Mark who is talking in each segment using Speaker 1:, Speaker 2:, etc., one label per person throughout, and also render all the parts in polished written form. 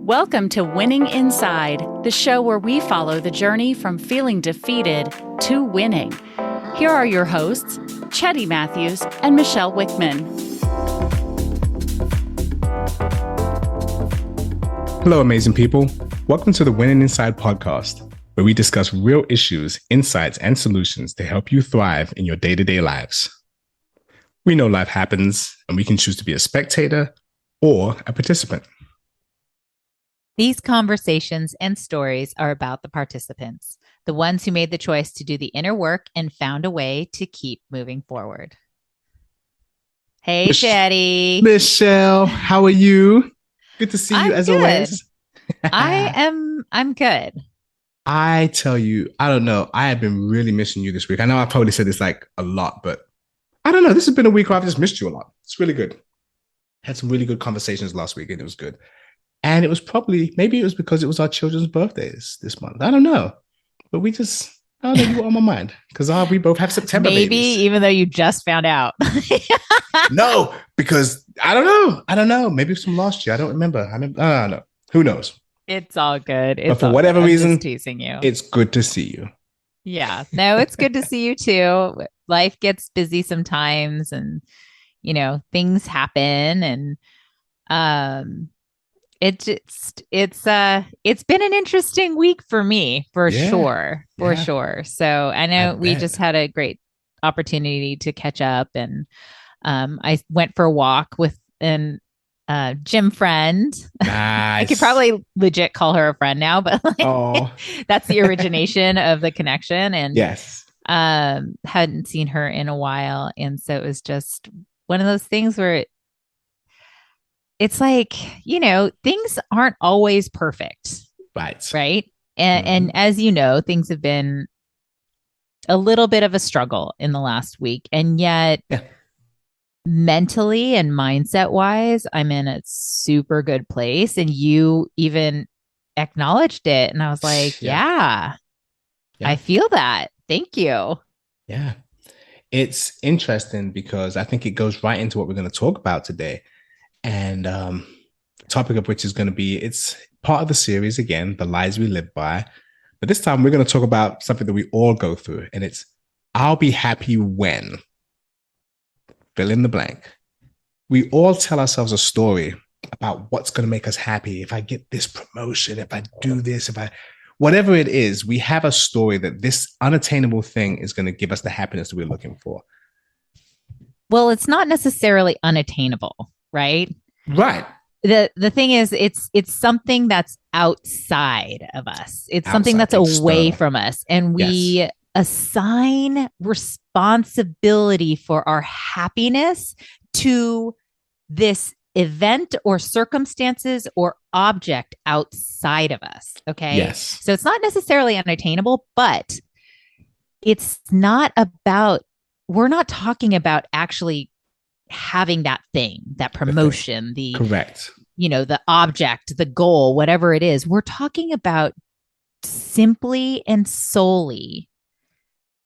Speaker 1: Welcome to Winning Inside, the show where we follow the journey from feeling defeated to winning. Here are your hosts, Cheddy Matthews and Michelle Wickman.
Speaker 2: Hello, amazing people. Welcome to the Winning Inside podcast, where we discuss real issues, insights, and solutions to help you thrive in your day-to-day lives. We know life happens, and we can choose to be a spectator or a participant.
Speaker 3: These conversations and stories are about the participants, the ones who made the choice to do the inner work and found a way to keep moving forward. Hey, Cheddy.
Speaker 2: Michelle, how are you? Good to see you as always.
Speaker 3: I'm good.
Speaker 2: I tell you, I don't know. I have been really missing you this week. I know I probably said this like a lot, but I don't know. This has been a week where I've just missed you a lot. It's really good. Had some really good conversations last week and it was good. And it was maybe it was because it was our children's birthdays this month. I don't know. But I don't know, you were on my mind because we both have September
Speaker 3: Maybe
Speaker 2: babies.
Speaker 3: Even though you just found out.
Speaker 2: No, because I don't know. Maybe it's from last year. I don't remember. I don't know. Who knows?
Speaker 3: It's all good.
Speaker 2: But for whatever reason,
Speaker 3: teasing you.
Speaker 2: It's good to see you.
Speaker 3: Yeah. No, it's good to see you too. Life gets busy sometimes and, things happen and, it's been an interesting week for me, for sure. So I know we just had a great opportunity to catch up, and I went for a walk with an gym friend.
Speaker 2: Nice.
Speaker 3: I could probably legit call her a friend now, but that's the origination of the connection. And
Speaker 2: yes,
Speaker 3: hadn't seen her in a while, and so it was just one of those things where it's like, things aren't always perfect. Right. And as you know, things have been a little bit of a struggle in the last week. And yet mentally and mindset wise, I'm in a super good place. And you even acknowledged it. And I was like, yeah. I feel that. Thank you.
Speaker 2: Yeah. It's interesting because I think it goes right into what we're going to talk about today. And topic of which is going to be, it's part of the series again, the lies we live by. But this time we're going to talk about something that we all go through, and it's I'll be happy when fill in the blank. We all tell ourselves a story about what's going to make us happy. If I get this promotion, if I do this, whatever it is, we have a story that this unattainable thing is going to give us the happiness that we're looking for.
Speaker 3: Well, it's not necessarily unattainable. Right. The thing is, it's something that's outside of us. It's something that's away from us. And we assign responsibility for our happiness to this event or circumstances or object outside of us. Okay.
Speaker 2: Yes.
Speaker 3: So it's not necessarily unattainable, but we're not talking about actually having that thing, that promotion,
Speaker 2: correct,
Speaker 3: the object, the goal, whatever it is. We're talking about simply and solely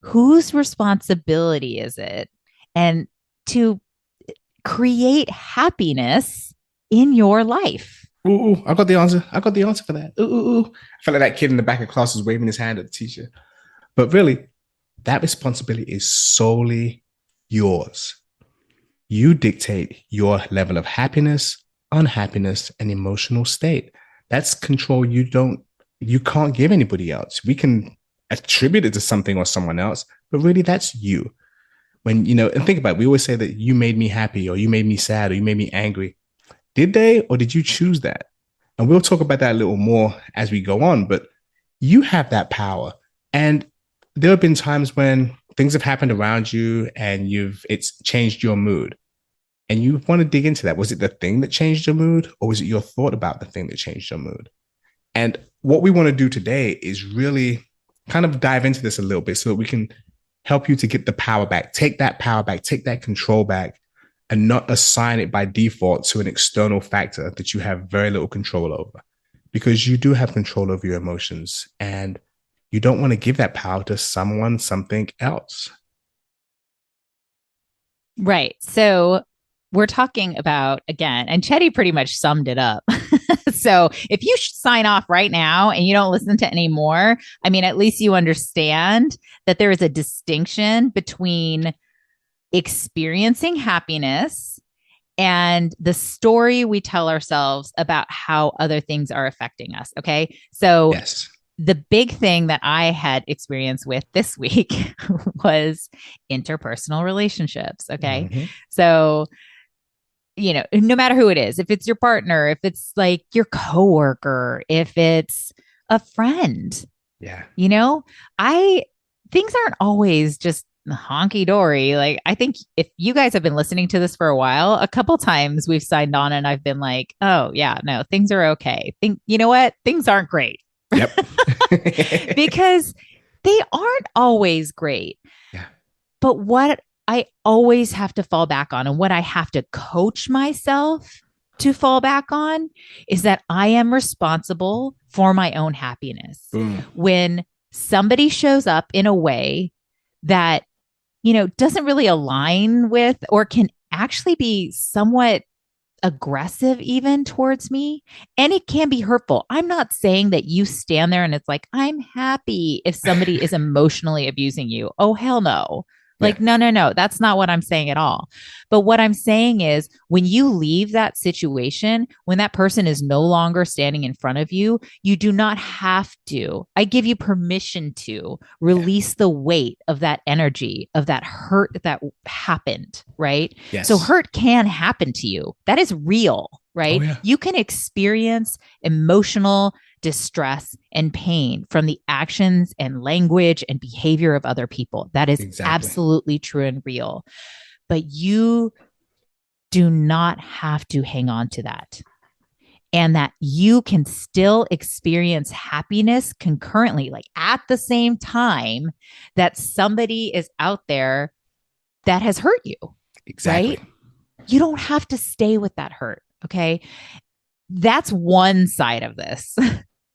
Speaker 3: whose responsibility is it, and to create happiness in your life.
Speaker 2: Ooh, I got the answer. For that. Ooh. I felt like that kid in the back of class was waving his hand at the teacher. But really, that responsibility is solely yours. You dictate your level of happiness, unhappiness, and emotional state. That's control you can't give anybody else. We can attribute it to something or someone else, but really that's you. When, and think about it, we always say that you made me happy or you made me sad or you made me angry. Did they, or did you choose that? And we'll talk about that a little more as we go on, but you have that power. And there have been times when things have happened around you and it's changed your mood. And you want to dig into that. Was it the thing that changed your mood, or was it your thought about the thing that changed your mood? And what we want to do today is really kind of dive into this a little bit so that we can help you to get the power back, take that power back, take that control back, and not assign it by default to an external factor that you have very little control over. Because you do have control over your emotions, and you don't want to give that power to someone, something else.
Speaker 3: Right. So we're talking about, again, and Cheddy pretty much summed it up. So if you sign off right now and you don't listen to any more, I mean, at least you understand that there is a distinction between experiencing happiness and the story we tell ourselves about how other things are affecting us. Okay. So
Speaker 2: Yes.
Speaker 3: the big thing that I had experience with this week was interpersonal relationships. Okay.
Speaker 2: Mhm.
Speaker 3: So, you know, no matter who it is, if it's your partner, if it's like your coworker, if it's a friend,
Speaker 2: Yeah.
Speaker 3: you know, things aren't always just honky dory. Like, I think if you guys have been listening to this for a while, a couple times we've signed on and I've been like, oh yeah, no, things are okay. You know what? Things aren't great.
Speaker 2: Yep.
Speaker 3: Because they aren't always great.
Speaker 2: Yeah.
Speaker 3: But what I always have to fall back on and what I have to coach myself to fall back on is that I am responsible for my own happiness.
Speaker 2: Boom.
Speaker 3: When somebody shows up in a way that, you know, doesn't really align with or can actually be somewhat aggressive even towards me, and it can be hurtful. I'm not saying that you stand there and it's like, I'm happy if somebody is emotionally abusing you. Oh, hell no. Like,
Speaker 2: Yeah.
Speaker 3: no, that's not what I'm saying at all. But what I'm saying is when you leave that situation, when that person is no longer standing in front of you, you do not have to. I give you permission to release the weight of that energy, of that hurt that happened, right?
Speaker 2: Yes.
Speaker 3: So hurt can happen to you. That is real, right?
Speaker 2: Oh, yeah.
Speaker 3: You can experience emotional distress and pain from the actions and language and behavior of other people. That is
Speaker 2: Exactly.
Speaker 3: absolutely true and real. But you do not have to hang on to that. And that you can still experience happiness concurrently, like at the same time that somebody is out there that has hurt you.
Speaker 2: Exactly.
Speaker 3: Right? You don't have to stay with that hurt. Okay. That's one side of this.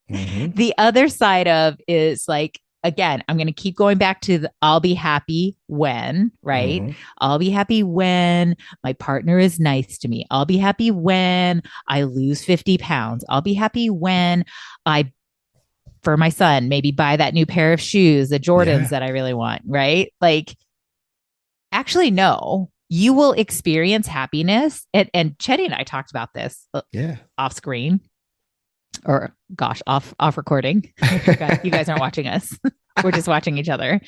Speaker 2: Mhm.
Speaker 3: The other side of is like, again, I'm going to keep going back to the I'll be happy when, right?
Speaker 2: Mhm.
Speaker 3: I'll be happy when my partner is nice to me. I'll be happy when I lose 50 pounds. I'll be happy when I, for my son, maybe buy that new pair of shoes, the Jordans
Speaker 2: Yeah.
Speaker 3: that I really want, right? Like, actually, no. You will experience happiness. And Cheddy and I talked about this
Speaker 2: Yeah.
Speaker 3: off screen, or gosh, off recording. You guys aren't watching us. We're just watching each other.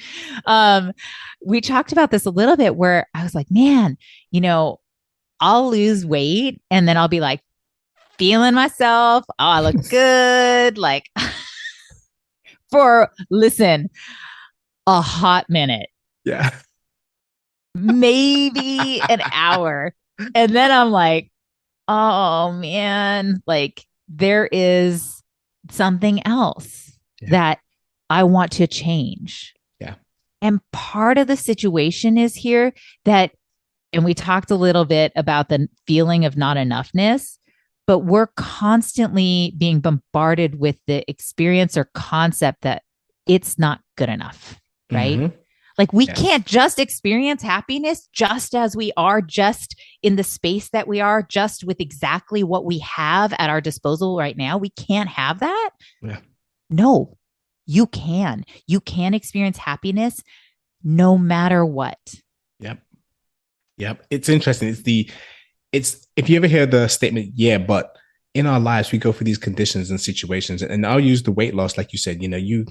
Speaker 3: We talked about this a little bit where I was like, man, you know, I'll lose weight and then I'll be like feeling myself. Oh, I look good. Like listen, a hot minute.
Speaker 2: Yeah.
Speaker 3: Maybe an hour. And then I'm like, oh man, like there is something else that I want to change.
Speaker 2: Yeah.
Speaker 3: And part of the situation is here that, and we talked a little bit about the feeling of not enoughness, but we're constantly being bombarded with the experience or concept that it's not good enough, right?
Speaker 2: Mhm.
Speaker 3: Like we can't just experience happiness just as we are, just in the space that we are, just with exactly what we have at our disposal right now. We can't have that.
Speaker 2: Yeah.
Speaker 3: No, you can. You can experience happiness no matter what.
Speaker 2: Yep. It's interesting. It's if you ever hear the statement, yeah, but in our lives, we go through these conditions and situations, and I'll use the weight loss, like you said, you know, you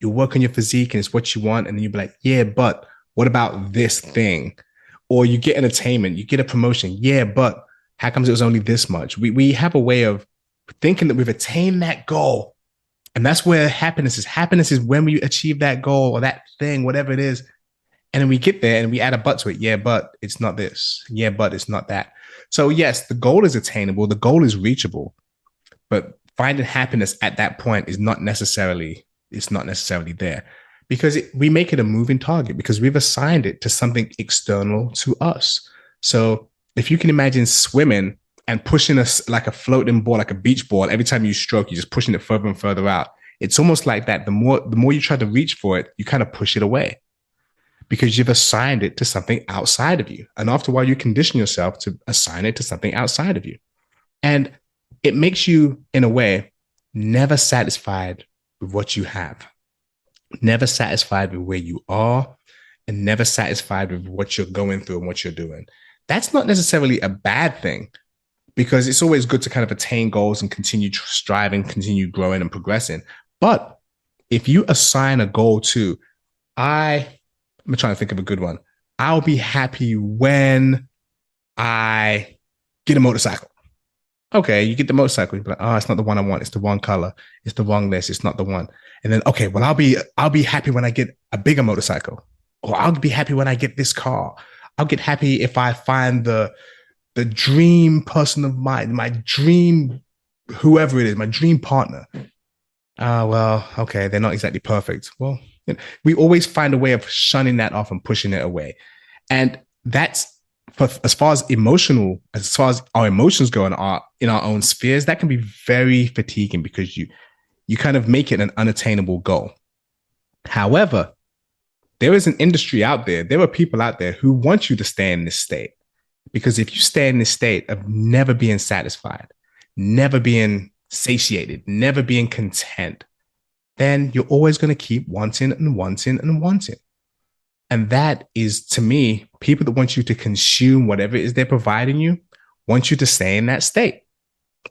Speaker 2: work on your physique and it's what you want. And then you'll be like, yeah, but what about this thing? Or you get entertainment, you get a promotion. Yeah, but how comes it was only this much? We have a way of thinking that we've attained that goal. And that's where happiness is. Happiness is when we achieve that goal or that thing, whatever it is. And then we get there and we add a but to it. Yeah, but it's not this. Yeah, but it's not that. So yes, the goal is attainable. The goal is reachable. But finding happiness at that point is not necessarily there, because we make it a moving target because we've assigned it to something external to us. So if you can imagine swimming and pushing us like a floating ball, like a beach ball, every time you stroke, you're just pushing it further and further out. It's almost like that. The more you try to reach for it, you kind of push it away because you've assigned it to something outside of you. And after a while, you condition yourself to assign it to something outside of you. And it makes you, in a way, never satisfied with what you have, never satisfied with where you are, and never satisfied with what you're going through and what you're doing. That's not necessarily a bad thing, because it's always good to kind of attain goals and continue striving, continue growing and progressing. But if you assign a goal to, I'm trying to think of a good one. I'll be happy when I get a motorcycle. Okay, you get the motorcycle. You're like, oh, it's not the one I want. It's the wrong color. It's the wrong this. It's not the one. And then, okay, well, I'll be happy when I get a bigger motorcycle, or I'll be happy when I get this car. I'll get happy if I find the dream person of mine, my dream, whoever it is, my dream partner. Well, okay, they're not exactly perfect. Well, we always find a way of shunning that off and pushing it away. And that's, as far as our emotions go in our own spheres, that can be very fatiguing, because you kind of make it an unattainable goal. However, there is an industry out there. There are people out there who want you to stay in this state, because if you stay in this state of never being satisfied, never being satiated, never being content, then you're always going to keep wanting and wanting and wanting. And that is, to me, people that want you to consume whatever it is they're providing you, want you to stay in that state.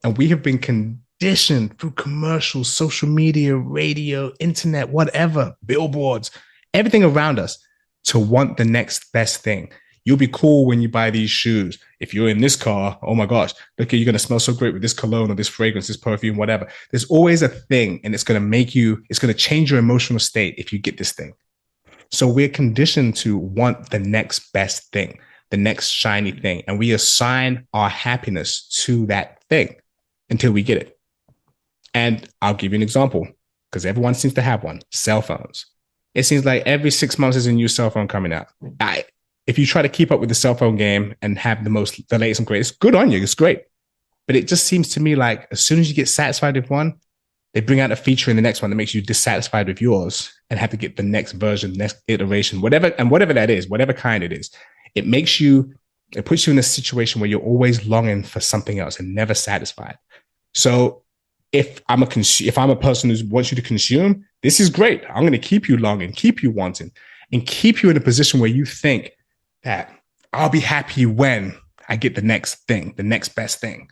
Speaker 2: And we have been conditioned through commercials, social media, radio, internet, whatever, billboards, everything around us, to want the next best thing. You'll be cool when you buy these shoes. If you're in this car, oh my gosh, look, you're going to smell so great with this cologne or this fragrance, this perfume, whatever. There's always a thing, and it's going to change your emotional state if you get this thing. So we're conditioned to want the next best thing, the next shiny thing. And we assign our happiness to that thing until we get it. And I'll give you an example, because everyone seems to have one: cell phones. It seems like every 6 months there's a new cell phone coming out. If you try to keep up with the cell phone game and have the latest and greatest, good on you. It's great. But it just seems to me like as soon as you get satisfied with one, they bring out a feature in the next one that makes you dissatisfied with yours and have to get the next version, next iteration, whatever that is, whatever kind it is. It puts you in a situation where you're always longing for something else and never satisfied. So if I'm a person who wants you to consume, this is great. I'm going to keep you longing, keep you wanting, and keep you in a position where you think that I'll be happy when I get the next thing, the next best thing,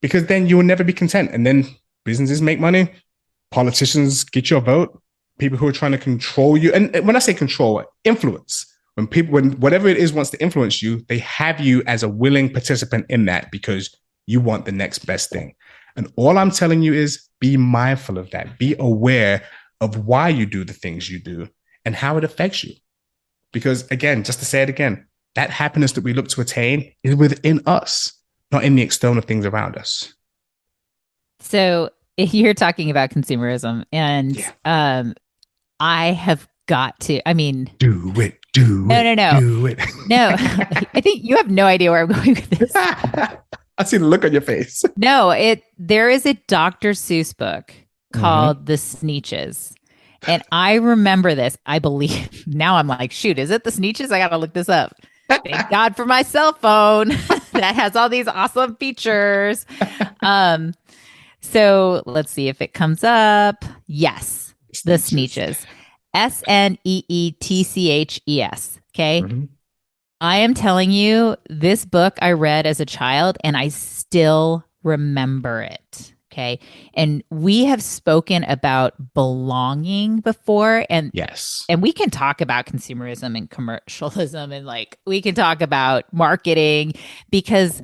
Speaker 2: because then you will never be content. And then businesses make money, politicians get your vote, people who are trying to control you. And when I say control, influence, when whatever it is wants to influence you, they have you as a willing participant in that because you want the next best thing. And all I'm telling you is be mindful of that. Be aware of why you do the things you do and how it affects you. Because again, just to say it again, that happiness that we look to attain is within us, not in the external things around us.
Speaker 3: So you're talking about consumerism, and I have got to,
Speaker 2: do it.
Speaker 3: No.
Speaker 2: Do it.
Speaker 3: No, I think you have no idea where I'm going with this.
Speaker 2: I see the look on your face.
Speaker 3: No, there is a Dr. Seuss book called The Sneetches. And I remember this, I believe. Now I'm like, shoot, is it the Sneetches? I got to look this up. Thank God for my cell phone that has all these awesome features. So let's see if it comes up. Yes, the Sneetches. Sneetches. Okay. Mm-hmm. I am telling you, this book I read as a child, and I still remember it. Okay. And we have spoken about belonging before, and
Speaker 2: yes,
Speaker 3: and we can talk about consumerism and commercialism, and we can talk about marketing, because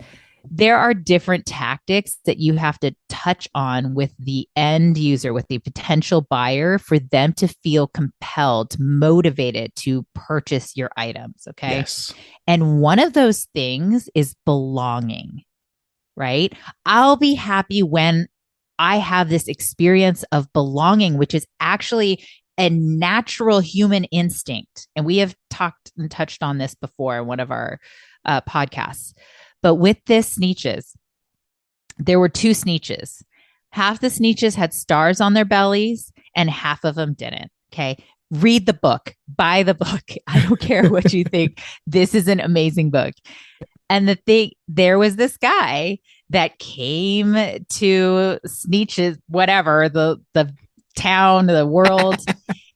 Speaker 3: there are different tactics that you have to touch on with the end user, with the potential buyer, for them to feel compelled, motivated to purchase your items. Okay.
Speaker 2: Yes.
Speaker 3: And one of those things is belonging, right? I'll be happy when I have this experience of belonging, which is actually a natural human instinct. And we have talked and touched on this before in one of our podcasts. But with this Sneetches, there were two Sneetches. Half the Sneetches had stars on their bellies and half of them didn't. Okay. Read the book, buy the book. I don't care what you think. This is an amazing book. And there was this guy that came to Sneetches, whatever, the town, the world,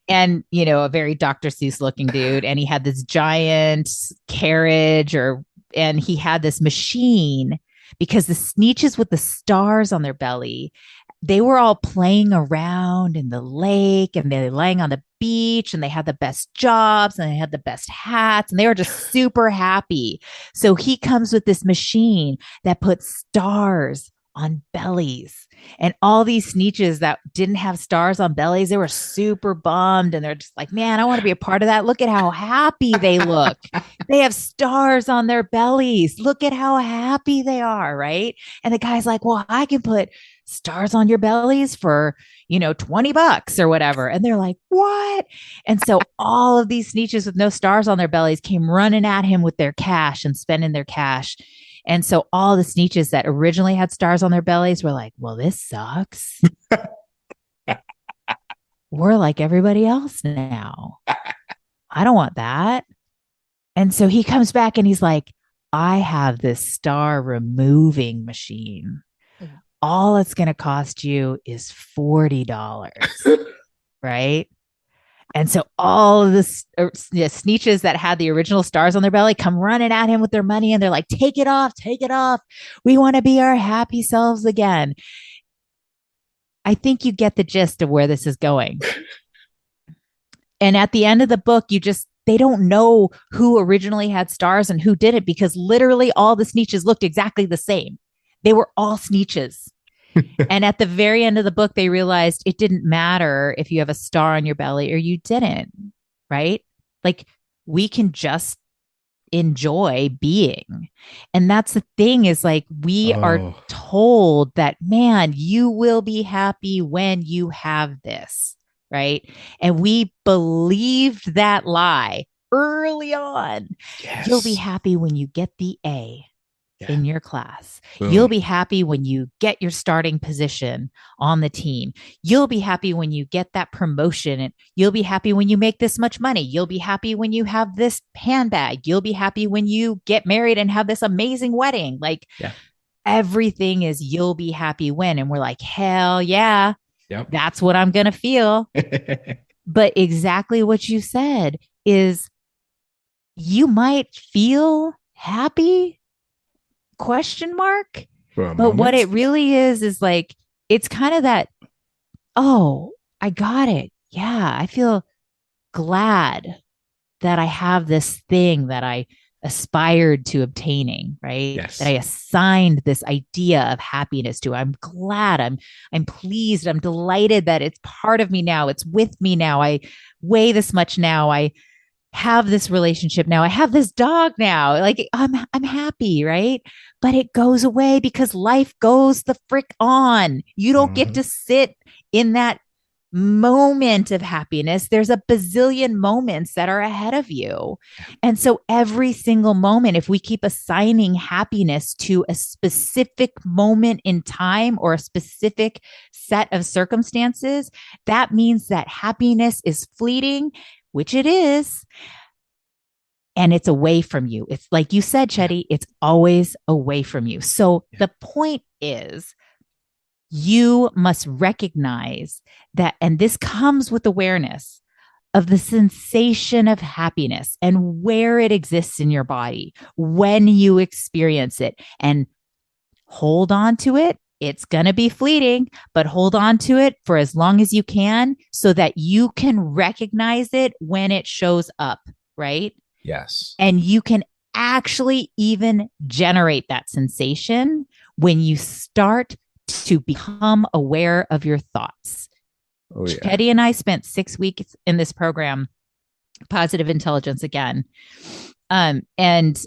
Speaker 3: and, a very Dr. Seuss looking dude. And he had this giant carriage and he had this machine because the Sneetches with the stars on their belly, they were all playing around in the lake and they were laying on the beach and they had the best jobs and they had the best hats and they were just super happy. So he comes with this machine that puts stars on bellies, and all these Sneetches that didn't have stars on bellies, they were super bummed and they're just like, man, I want to be a part of that. Look at how happy they look. They have stars on their bellies. Look at how happy they are, right? And the guy's like, well, I can put stars on your bellies for, $20 or whatever. And they're like, what? And so all of these Sneetches with no stars on their bellies came running at him with their cash and spending their cash. And so all the Sneetches that originally had stars on their bellies were like, well, this sucks. We're like everybody else now. I don't want that. And so he comes back and he's like, I have this star removing machine. All it's going to cost you is $40. Right? And so all of this Sneetches that had the original stars on their belly come running at him with their money. And they're like, take it off, take it off. We want to be our happy selves again. I think you get the gist of where this is going. And at the end of the book, they don't know who originally had stars and who didn't, because literally all the Sneetches looked exactly the same. They were all Sneetches. And at the very end of the book, they realized it didn't matter if you have a star on your belly or you didn't, right? Like, we can just enjoy being. And that's the thing, is like, we are told that, man, you will be happy when you have this, right? And we believed that lie early on. Yes. You'll be happy when you get the A. Yeah. In your class. Boom. You'll be happy when you get your starting position on the team. You'll be happy when you get that promotion, and you'll be happy when you make this much money. You'll be happy when you have this handbag. You'll be happy when you get married and have this amazing wedding. Like, everything is you'll be happy when. And we're like, hell yeah, that's what I'm going to feel. But exactly what you said is, you might feel happy, ? But what it really is like, it's kind of that, oh, I got it. Yeah, I feel glad that I have this thing that I aspired to obtaining, right? Yes. That I assigned this idea of happiness to. I'm glad, I'm pleased, I'm delighted that it's part of me now. It's with me now. I weigh this much now. I have this relationship now. I have this dog now. Like, I'm happy, right? But it goes away because life goes the frick on. You don't get to sit in that moment of happiness. There's a bazillion moments that are ahead of you. And so every single moment, if we keep assigning happiness to a specific moment in time or a specific set of circumstances, that means that happiness is fleeting, which it is. And it's away from you. It's like you said, Cheddy, it's always away from you. So the point is, you must recognize that, and this comes with awareness of the sensation of happiness and where it exists in your body when you experience it, and hold on to it. It's going to be fleeting, but hold on to it for as long as you can so that you can recognize it when it shows up, right?
Speaker 2: Yes.
Speaker 3: And you can actually even generate that sensation when you start to become aware of your thoughts. Oh, yeah. Cheddy and I spent 6 weeks in this program, Positive Intelligence again. And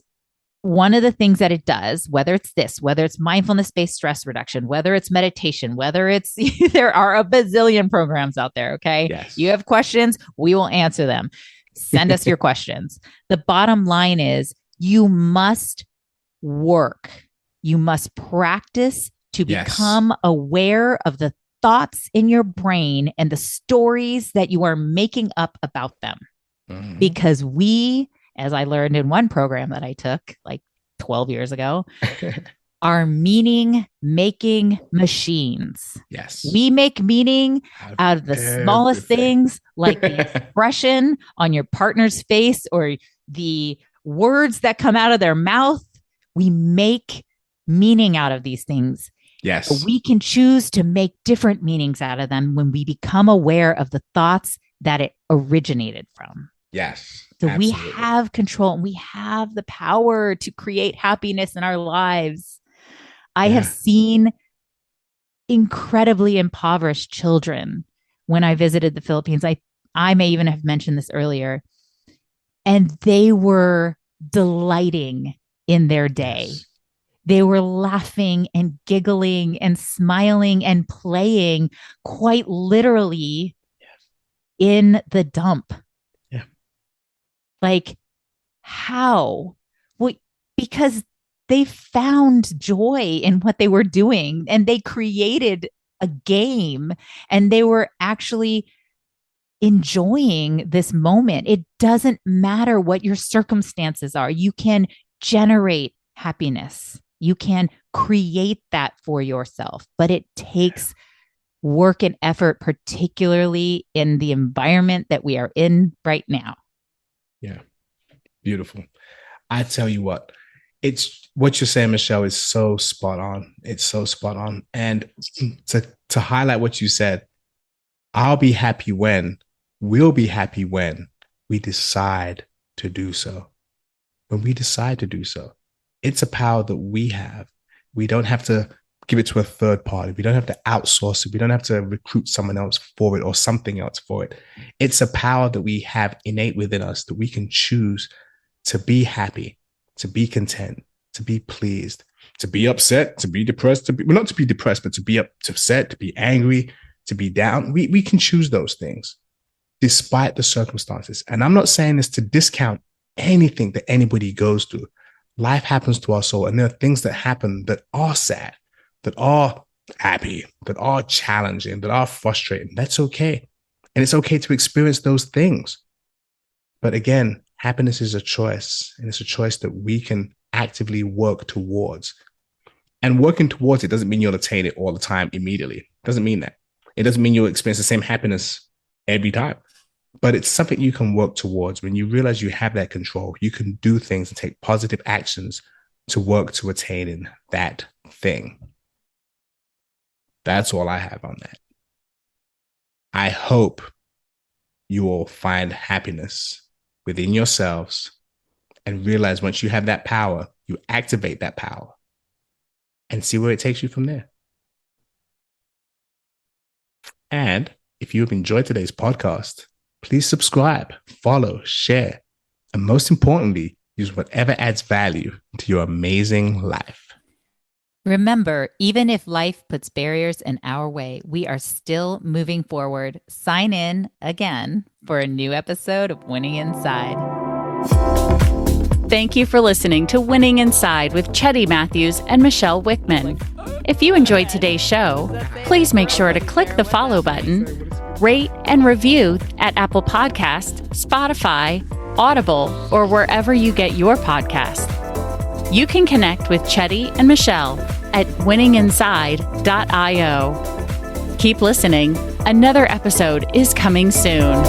Speaker 3: one of the things that it does, whether it's mindfulness-based stress reduction, whether it's meditation, whether it's, there are a bazillion programs out there. Okay. Yes. You have questions, we will answer them. Send us your questions. The bottom line is, you must work. You must practice to become aware of the thoughts in your brain and the stories that you are making up about them. Because we, as I learned in one program that I took like 12 years ago, are meaning making machines.
Speaker 2: Yes.
Speaker 3: We make meaning out of the smallest things, like the expression on your partner's face or the words that come out of their mouth. We make meaning out of these things.
Speaker 2: Yes.
Speaker 3: But we can choose to make different meanings out of them when we become aware of the thoughts that it originated from.
Speaker 2: Yes.
Speaker 3: So
Speaker 2: absolutely.
Speaker 3: we have control and we have the power to create happiness in our lives. I have seen incredibly impoverished children when I visited the Philippines. I may even have mentioned this earlier. And they were delighting in their day. Yes. They were laughing and giggling and smiling and playing quite literally in the dump.
Speaker 2: Yeah.
Speaker 3: Like, how? Well, because they found joy in what they were doing and they created a game and they were actually enjoying this moment. It doesn't matter what your circumstances are. You can generate happiness. You can create that for yourself, but it takes work and effort, particularly in the environment that we are in right now.
Speaker 2: Yeah. Beautiful. I tell you what, it's what you're saying, Michelle, is so spot on. It's so spot on. And to highlight what you said, we'll be happy when we decide to do so. When we decide to do so, it's a power that we have. We don't have to give it to a third party. We don't have to outsource it. We don't have to recruit someone else for it or something else for it. It's a power that we have innate within us that we can choose to be happy, to be content, to be pleased, to be upset, to be depressed, not to be depressed, but to be upset, to be angry, to be down. We can choose those things despite the circumstances. And I'm not saying this to discount anything that anybody goes through. Life happens to us all, and there are things that happen that are sad, that are happy, that are challenging, that are frustrating. That's okay. And it's okay to experience those things. But again, happiness is a choice, and it's a choice that we can actively work towards. And working towards it doesn't mean you'll attain it all the time immediately. It doesn't mean that. It doesn't mean you'll experience the same happiness every time. But it's something you can work towards. When you realize you have that control, you can do things and take positive actions to work to attaining that thing. That's all I have on that. I hope you all find happiness within yourselves and realize once you have that power, you activate that power and see where it takes you from there. And if you have enjoyed today's podcast, please subscribe, follow, share, and most importantly, use whatever adds value to your amazing life.
Speaker 3: Remember, even if life puts barriers in our way, we are still moving forward. Sign in again for a new episode of Winning Inside.
Speaker 1: Thank you for listening to Winning Inside with Cheddy Matthews and Michelle Wickman. If you enjoyed today's show, please make sure to click the follow button, rate and review at Apple Podcasts, Spotify, Audible, or wherever you get your podcasts. You can connect with Cheddy and Michelle at winninginside.io. Keep listening. Another episode is coming soon.